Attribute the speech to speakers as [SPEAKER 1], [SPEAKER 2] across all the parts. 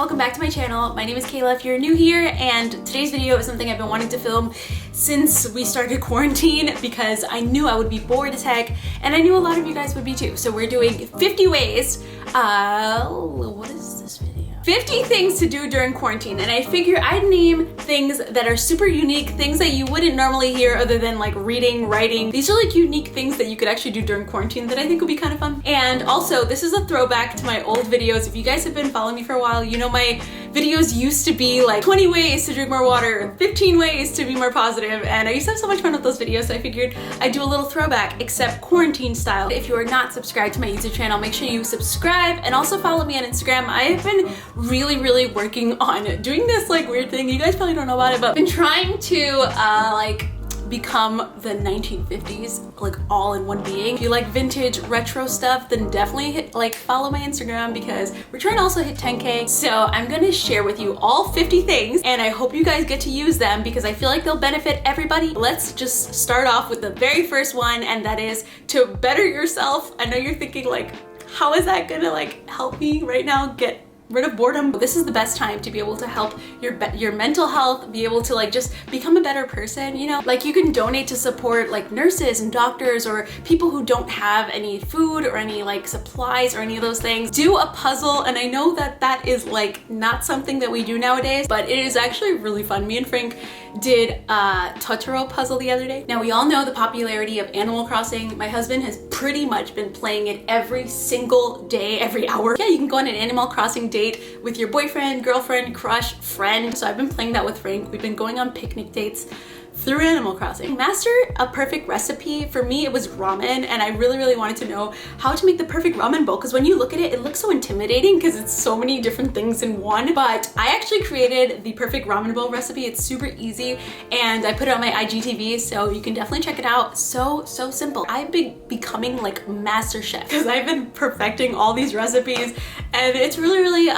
[SPEAKER 1] welcome back to my channel. My name is Kayla if you're new here, and today's video is something I've been wanting to film since we started quarantine because I knew I would be bored as heck and I knew a lot of you guys would be too. So we're doing 50 ways, what is this video? 50 things to do during quarantine, and I figure I'd name things that are super unique, things that you wouldn't normally hear other than like reading, writing. These are like unique things that you could actually do during quarantine that I think would be kind of fun. And also, this is a throwback to my old videos. If you guys have been following me for a while, you know my videos used to be like 20 ways to drink more water, 15 ways to be more positive, and I used to have so much fun with those videos, so I figured I'd do a little throwback, except quarantine style. If you are not subscribed to my YouTube channel, make sure you subscribe and also follow me on Instagram. I have been really working on doing this like weird thing. You guys probably don't know about it, but I've been trying to like become the 1950s, like all in one being. If you like vintage retro stuff, then definitely follow my Instagram because we're trying to also hit 10K. So I'm gonna share with you all 50 things and I hope you guys get to use them because I feel like they'll benefit everybody. Let's just start off with the very first one, and that is to better yourself. I know you're thinking like, how is that gonna like help me right now get rid of boredom? This is the best time to be able to help your mental health, be able to like just become a better person, you know? Like you can donate to support like nurses and doctors or people who don't have any food or any like supplies or any of those things. Do a puzzle, and I know that that is like not something that we do nowadays, but it is actually really fun. Me and Frank did a Totoro puzzle the other day. Now we all know the popularity of Animal Crossing. My husband has pretty much been playing it every single day, every hour. Yeah, you can go on an Animal Crossing date with your boyfriend, girlfriend, crush, friend. So I've been playing that with Frank. We've been going on picnic dates through Animal Crossing. Master a perfect recipe. For me, it was ramen, and I really wanted to know how to make the perfect ramen bowl because when you look at it, it looks so intimidating because it's so many different things in one. But I actually created the perfect ramen bowl recipe. It's super easy, and I put it on my IGTV, so you can definitely check it out. So simple. I've been becoming like master chef because I've been perfecting all these recipes, and it's really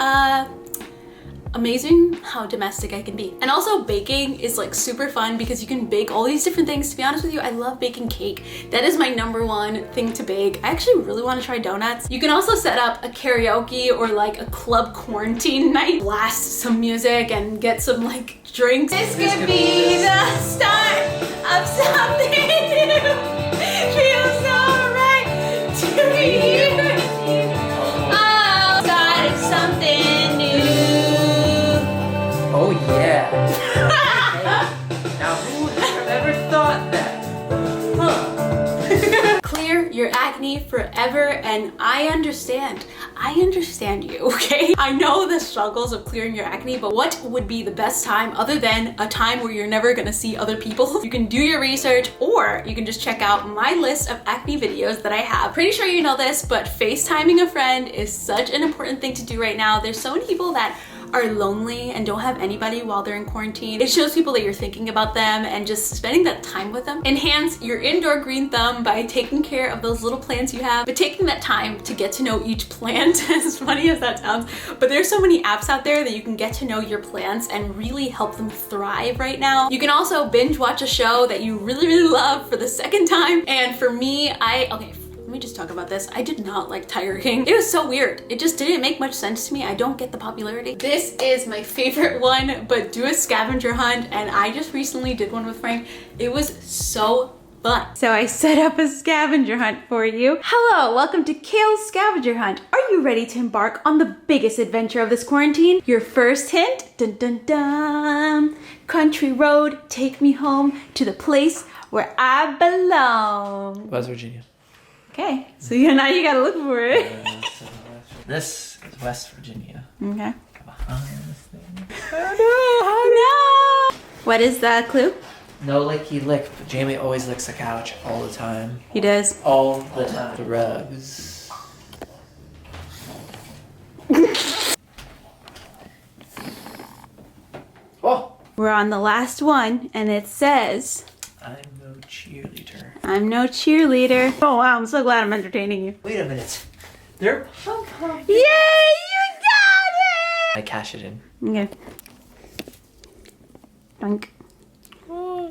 [SPEAKER 1] amazing how domestic I can be. And also baking is like super fun because you can bake all these different things. To be honest with you, I love baking cake. That is my #1 thing to bake. I actually really want to try donuts. You can also set up a karaoke or like a club quarantine night. Blast some music and get some like drinks. This could be the start of something new. Feels so right to be here. Oh, started something new.
[SPEAKER 2] Oh yeah. Hey, now who would have ever thought that? Huh.
[SPEAKER 1] Clear your acne forever, and I understand you, okay? I know the struggles of clearing your acne, but what would be the best time other than a time where you're never gonna see other people? You can do your research, or you can just check out my list of acne videos that I have. Pretty sure you know this, but FaceTiming a friend is such an important thing to do right now. There's so many people that are lonely and don't have anybody while they're in quarantine. It shows people that you're thinking about them and just spending that time with them. Enhance your indoor green thumb by taking care of those little plants you have, but taking that time to get to know each plant, as funny as that sounds, but there's so many apps out there that you can get to know your plants and really help them thrive right now. You can also binge watch a show that you really love for the second time. And for me, let me just talk about this. I did not like Tiger King. It was so weird. It just didn't make much sense to me. I don't get the popularity. This is my favorite one, but do a scavenger hunt, and I just recently did one with Frank. It was so fun. So I set up a scavenger hunt for you. Hello, welcome to Kale's Scavenger Hunt. Are you ready to embark on the biggest adventure of this quarantine? Your first hint, dun dun dun. Country road, take me home to the place where I belong.
[SPEAKER 2] West Virginia.
[SPEAKER 1] Okay, so now you gotta look for it.
[SPEAKER 2] This is West Virginia.
[SPEAKER 1] Okay.
[SPEAKER 2] Behind this thing.
[SPEAKER 1] Oh no! What is the clue?
[SPEAKER 2] No licky lick, but Jamie always licks the couch all the time.
[SPEAKER 1] He does.
[SPEAKER 2] All the time. The rugs. Oh!
[SPEAKER 1] We're on the last one, and it says,
[SPEAKER 2] I'm no cheerleader.
[SPEAKER 1] I'm no cheerleader. Oh wow, I'm so glad I'm entertaining you.
[SPEAKER 2] Wait a minute. They're pom-pom.
[SPEAKER 1] Yay, you got
[SPEAKER 2] I cash it in.
[SPEAKER 1] it! Okay. Dunk.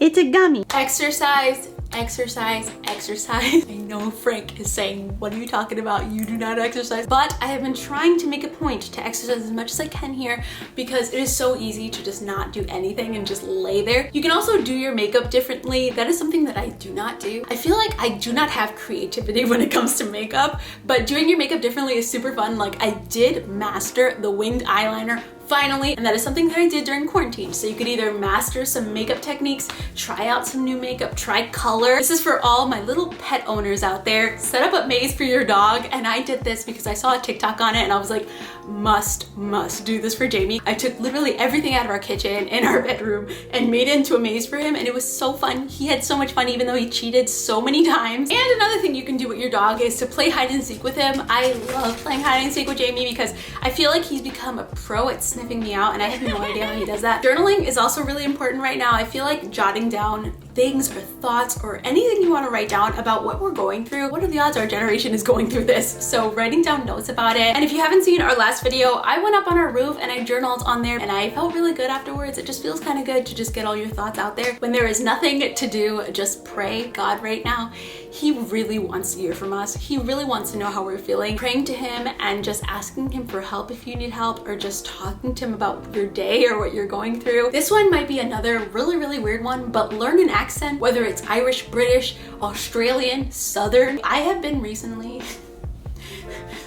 [SPEAKER 1] It's a gummy. Exercise exercise, exercise. I know Frank is saying, what are you talking about? You do not exercise. But I have been trying to make a point to exercise as much as I can here because it is so easy to just not do anything and just lay there. You can also do your makeup differently. That is something that I do not do. I feel like I do not have creativity when it comes to makeup, but doing your makeup differently is super fun. Like I did master the winged eyeliner finally, and that is something that I did during quarantine. So you could either master some makeup techniques, try out some new makeup, try color. This is for all my little pet owners out there. Set up a maze for your dog, and I did this because I saw a TikTok on it and I was like, must do this for Jamie. I took literally everything out of our kitchen and our bedroom and made it into a maze for him, and it was so fun. He had so much fun even though he cheated so many times. And another thing you can do with your dog is to play hide and seek with him. I love playing hide and seek with Jamie because I feel like he's become a pro at sniffing me out, and I have no idea how he does that. Journaling is also really important right now. I feel like jotting down things or thoughts or anything you want to write down about what we're going through. What are the odds our generation is going through this? So writing down notes about it. And if you haven't seen our last video, I went up on our roof and I journaled on there and I felt really good afterwards. It just feels kind of good to just get all your thoughts out there. When there is nothing to do, just pray. God right now, he really wants to hear from us. He really wants to know how we're feeling. Praying to him and just asking him for help if you need help, or just talking to him about your day or what you're going through. This one might be another really weird one, but learn an accent, whether it's Irish, British, Australian, Southern. I have been recently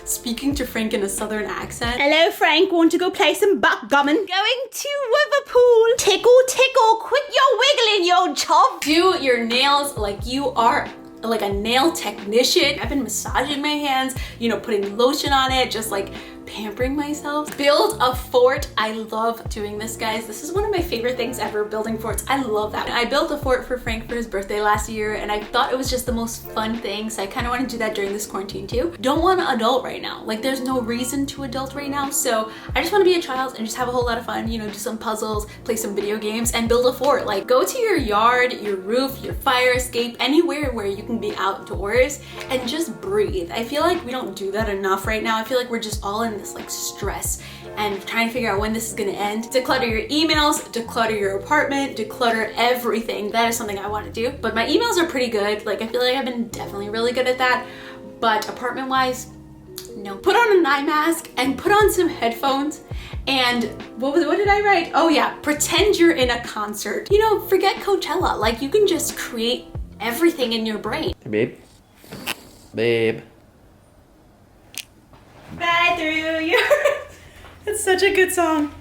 [SPEAKER 1] speaking to Frank in a Southern accent.
[SPEAKER 3] Hello Frank, want to go play some backgammon? Going to Liverpool. Tickle, tickle, quit your wiggling, you old chub.
[SPEAKER 1] Do your nails like you are like a nail technician. I've been massaging my hands, you know, putting lotion on it, just like pampering myself. Build a fort. I love doing this, guys. This is one of my favorite things ever, building forts. I love that. I built a fort for Frank for his birthday last year and I thought it was just the most fun thing, so I kind of want to do that during this quarantine too. Don't want to adult right now. Like there's no reason to adult right now, so I just want to be a child and just have a whole lot of fun, you know, do some puzzles, play some video games, and build a fort. Like go to your yard, your roof, your fire escape, anywhere where you can be outdoors and just breathe. I feel like we don't do that enough right now. I feel like we're just all in this like stress and trying to figure out when this is gonna end. Declutter your emails, declutter your apartment, declutter everything. That is something I want to do. But my emails are pretty good. Like I feel like I've been definitely really good at that. But apartment wise, no. Put on an eye mask and put on some headphones. And what did I write? Oh yeah, pretend you're in a concert. You know, forget Coachella. Like you can just create everything in your brain.
[SPEAKER 2] Hey, babe.
[SPEAKER 3] Right through your... It's such a good song.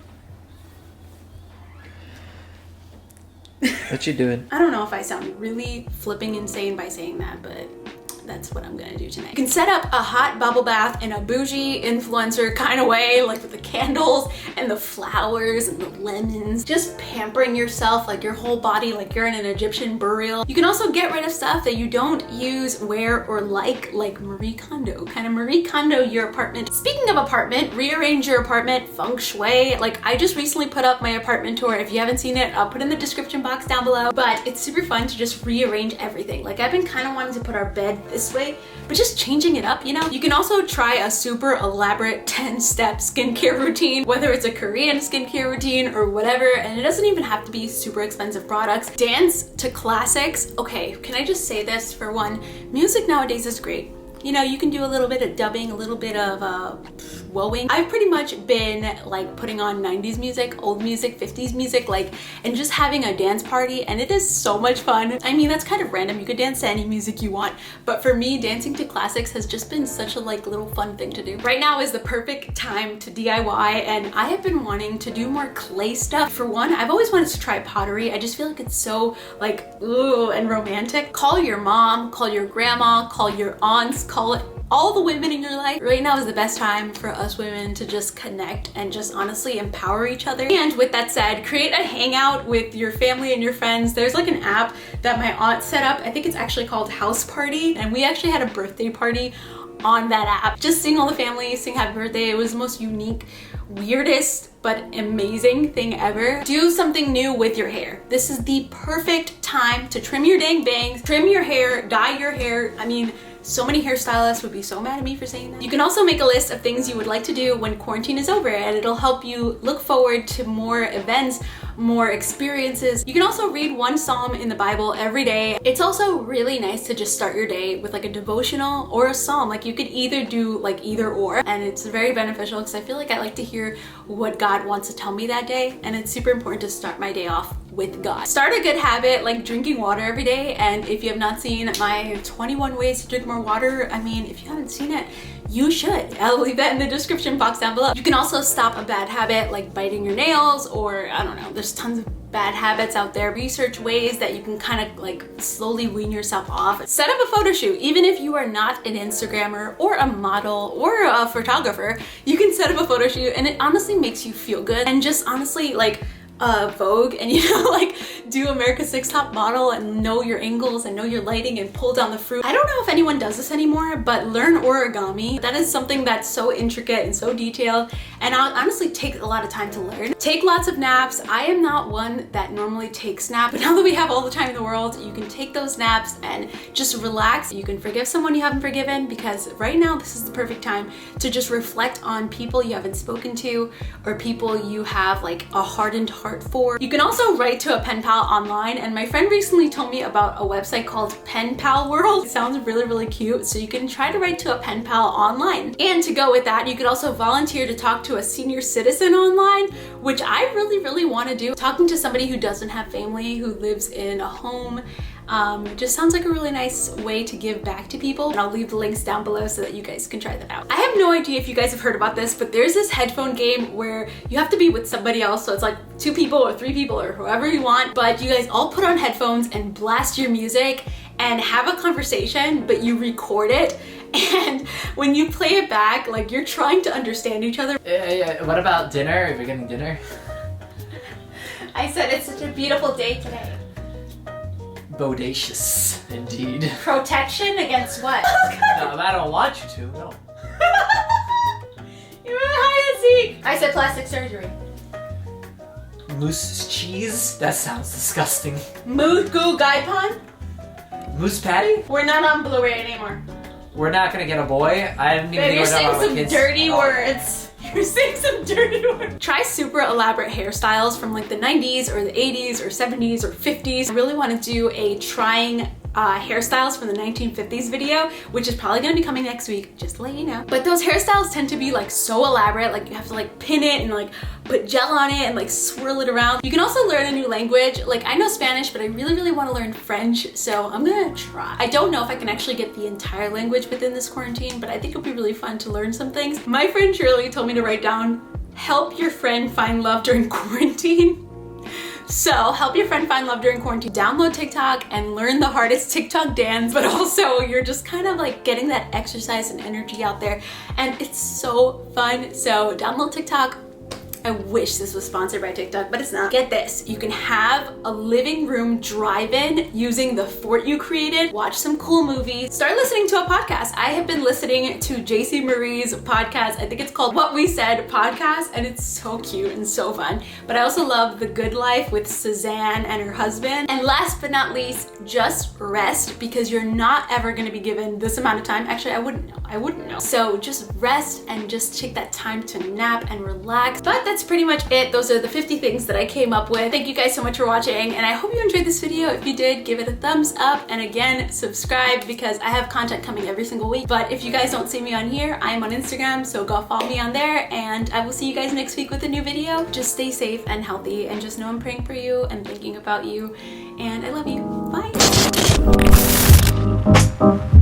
[SPEAKER 2] What you doing?
[SPEAKER 1] I don't know if I sound really flipping insane by saying that, but that's what I'm gonna do tonight. You can set up a hot bubble bath in a bougie influencer kind of way, like with the candles and the flowers and the lemons, just pampering yourself, like your whole body, like you're in an Egyptian burial. You can also get rid of stuff that you don't use, wear, or like Marie Kondo, kind of Marie Kondo your apartment. Speaking of apartment, rearrange your apartment, feng shui. Like I just recently put up my apartment tour. If you haven't seen it, I'll put it in the description box down below, but it's super fun to just rearrange everything. Like I've been kind of wanting to put our bed this way, but just changing it up, you know? You can also try a super elaborate 10-step skincare routine, whether it's a Korean skincare routine or whatever, and it doesn't even have to be super expensive products. Dance to classics. Okay, can I just say this for one? Music nowadays is great. You know, you can do a little bit of dubbing, a little bit of woeing. I've pretty much been like putting on 90s music, old music, 50s music, like, and just having a dance party, and it is so much fun. I mean, that's kind of random. You could dance to any music you want, but for me, dancing to classics has just been such a like little fun thing to do. Right now is the perfect time to DIY, and I have been wanting to do more clay stuff. For one, I've always wanted to try pottery. I just feel like it's so like, ooh, and romantic. Call your mom, call your grandma, call your aunts, call it all the women in your life. Right now is the best time for us women to just connect and just honestly empower each other. And with that said, create a hangout with your family and your friends. There's like an app that my aunt set up. I think it's actually called House Party, and we actually had a birthday party on that app. Just seeing all the family sing happy birthday, it was the most unique, weirdest, but amazing thing ever. Do something new with your hair. This is the perfect time to trim your dang bangs, trim your hair, dye your hair. I mean, So many hairstylists would be so mad at me for saying that. You can also make a list of things you would like to do when quarantine is over, and it'll help you look forward to more events, more experiences. You can also read one psalm in the Bible every day. It's also really nice to just start your day with like a devotional or a psalm. Like you could either do like either or, and it's very beneficial because I feel like I like to hear what God wants to tell me that day, and it's super important to start my day off with God. Start a good habit like drinking water every day, and if you have not seen my 21 ways to drink more water, I mean, if you haven't seen it, you should. I'll leave that in the description box down below. You can also stop a bad habit like biting your nails, or I don't know, there's tons of bad habits out there. Research ways that you can kind of like slowly wean yourself off. Set up a photo shoot. Even if you are not an Instagrammer or a model or a photographer, you can set up a photo shoot, and it honestly makes you feel good. And just honestly like Vogue, and you know, like do America's Next Top Model and know your angles and know your lighting and pull down the fruit. I don't know if anyone does this anymore, but learn origami. That is something that's so intricate and so detailed, and I'll honestly take a lot of time to learn. Take lots of naps. I am not one that normally takes naps, but now that we have all the time in the world, you can take those naps and just relax. You can forgive someone you haven't forgiven, because right now this is the perfect time to just reflect on people you haven't spoken to or people you have like a hardened heart for. You can also write to a Penpal online, and my friend recently told me about a website called Penpal World. It sounds really cute, so you can try to write to a Penpal online. And to go with that, you could also volunteer to talk to a senior citizen online, which I really want to do. Talking to somebody who doesn't have family, who lives in a home, just sounds like a really nice way to give back to people, and I'll leave the links down below so that you guys can try that out. I have no idea if you guys have heard about this, but there's this headphone game where you have to be with somebody else, so it's like 2 people or 3 people or whoever you want, but you guys all put on headphones and blast your music and have a conversation, but you record it, and when you play it back, like you're trying to understand each other.
[SPEAKER 2] What about dinner? Are we getting dinner?
[SPEAKER 3] I said it's such a beautiful day today.
[SPEAKER 2] Bodacious, indeed.
[SPEAKER 3] Protection against what?
[SPEAKER 2] No, I don't want you to, no.
[SPEAKER 3] You were hide and seek. I said plastic surgery.
[SPEAKER 2] Moose cheese? That sounds disgusting.
[SPEAKER 3] Moose goo gaipon?
[SPEAKER 2] Moose patty?
[SPEAKER 3] We're not on Blu-ray anymore.
[SPEAKER 2] We're not gonna get a boy. I didn't even
[SPEAKER 3] Babe, you're
[SPEAKER 2] know
[SPEAKER 3] saying
[SPEAKER 2] about
[SPEAKER 3] some
[SPEAKER 2] kids.
[SPEAKER 3] dirty
[SPEAKER 2] Oh.
[SPEAKER 3] words. You're saying some dirty words.
[SPEAKER 1] Try super elaborate hairstyles from like the 90s or the 80s or 70s or 50s. I really want to do a trying hairstyles from the 1950s video, which is probably going to be coming next week, just to let you know. But those hairstyles tend to be like so elaborate, like you have to like pin it and like put gel on it and like swirl it around. You can also learn a new language. Like I know Spanish, but I really want to learn French, so I'm gonna try. I don't know if I can actually get the entire language within this quarantine, but I think it'll be really fun to learn some things. My friend Shirley told me to write down, help your friend find love during quarantine. So help your friend find love during quarantine. Download TikTok and learn the hardest TikTok dance, but also you're just kind of like getting that exercise and energy out there, and it's so fun. So download TikTok. I wish this was sponsored by TikTok, but it's not. Get this, you can have a living room drive-in using the fort you created, watch some cool movies, start listening to a podcast. I have been listening to JC Marie's podcast. I think it's called What We Said Podcast, and it's so cute and so fun. But I also love The Good Life with Suzanne and her husband. And last but not least, just rest, because you're not ever gonna be given this amount of time. Actually, I wouldn't know. So just rest and just take that time to nap and relax. But that's pretty much it. Those are the 50 things that I came up with. Thank you guys so much for watching, and I hope you enjoyed this video. If you did, give it a thumbs up, and again, subscribe, because I have content coming every single week. But if you guys don't see me on here, I am on Instagram, so go follow me on there, and I will see you guys next week with a new video. Just stay safe and healthy, and just know I'm praying for you and thinking about you, and I love you. Bye.